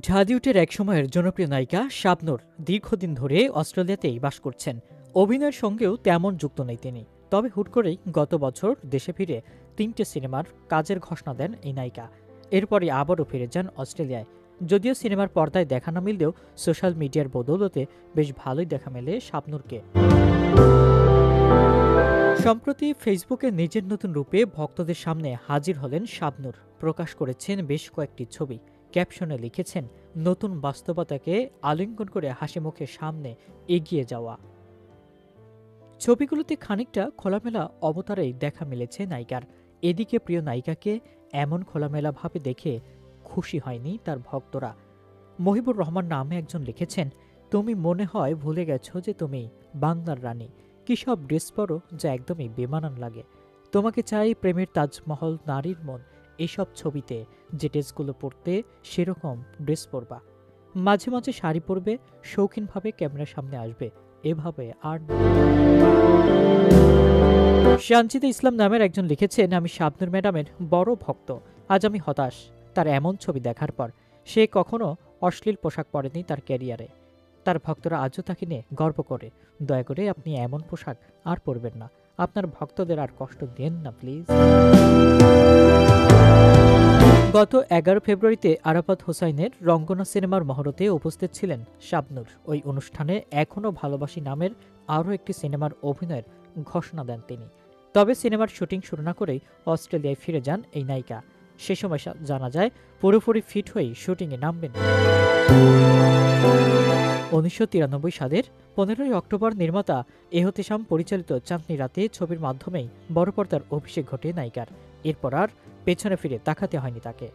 ঢালিউডের একসময়ের জনপ্রিয় নায়িকা শাবনূর দীর্ঘদিন ধরে অস্ট্রেলিয়াতেই বাস করছেন। অভিনয়ের সঙ্গেও তেমন যুক্ত নেই তিনি। তবে হুট করেই গত বছর দেশে ফিরে 3টে সিনেমার কাজের ঘোষণা দেন এই নায়িকা। এরপরই আবারও ফিরে যান অস্ট্রেলিয়ায়। যদিও সিনেমার পর্দায় দেখা না মিললেও সোশ্যাল মিডিয়ার বদৌলতে বেশ ভালোই দেখা মেলে শাবনূরকে। সম্প্রতি ফেসবুকে নিজের নতুন রূপে ভক্তদের সামনে হাজির হলেন শাবনূর। প্রকাশ করেছেন বেশ কয়েকটি ছবি। ক্যাপশনে লিখেছেন, নতুন বাস্তবতাকে আলিঙ্গন করে হাসিমুখে সামনে এগিয়ে যাওয়া। ছবিগুলোতে খানিকটা খোলামেলা অবতারেই দেখা মিলেছে নায়িকার। এদিকে প্রিয় নায়িকাকে এমন খোলামেলাভাবে দেখে খুশি হয়নি তার ভক্তরা। মহিবুর রহমান নামে একজন লিখেছেন, তুমি মনে হয় ভুলে গেছো যে তুমি বাংলার রানী। কি সব ড্রেস পরো যা একদমই বেমানান লাগে। তোমাকে চাই প্রেমের তাজমহল, নারীর মন। এসব ছবিতে যে ড্রেসগুলো পরতে সেরকম ড্রেস পরবা। মাঝে মাঝে শাড়ি পরবে, শৌখিনভাবে ক্যামেরার সামনে আসবে, এভাবে আর না। শানচিদা ইসলাম নামের একজন লিখেছেন, আমি শাবনূর ম্যাডামের বড় ভক্ত। আজ আমি হতাশ তার এমন ছবি দেখার পর। সে কখনো অশ্লীল পোশাক পরেনি তার ক্যারিয়ারে। তার ভক্তরা আজও তাকে নিয়ে গর্ব করে। দয়া করে আপনি এমন পোশাক আর পরবেন না। আপনার ভক্তদের আর কষ্ট দেন না প্লিজ। গত 11 ফেব্রুয়ারিতে আরাফাত হোসাইনের রঙ্গনা সিনেমার মহরতে উপস্থিত ছিলেন শাবনূর। ওই অনুষ্ঠানে এখনো ভালোবাসি নামের আরও একটি সিনেমার অভিনয়ের ঘোষণা দেন তিনি। তবে সিনেমার শুটিং শুরু না করেই অস্ট্রেলিয়ায় ফিরে যান এই নায়িকা। সে সময় জানা যায় পুরোপুরি ফিট হয়েই শুটিংয়ে নামবেন। 1993 সালের 15 অক্টোবর নির্মাতা এহতেশাম পরিচালিত চাঁদনি রাতে ছবির মাধ্যমেই বড় পর্দার অভিষেক ঘটে নায়িকার। এরপর আর পেছনে ফিরে তাকাতে হয়নি তাকে।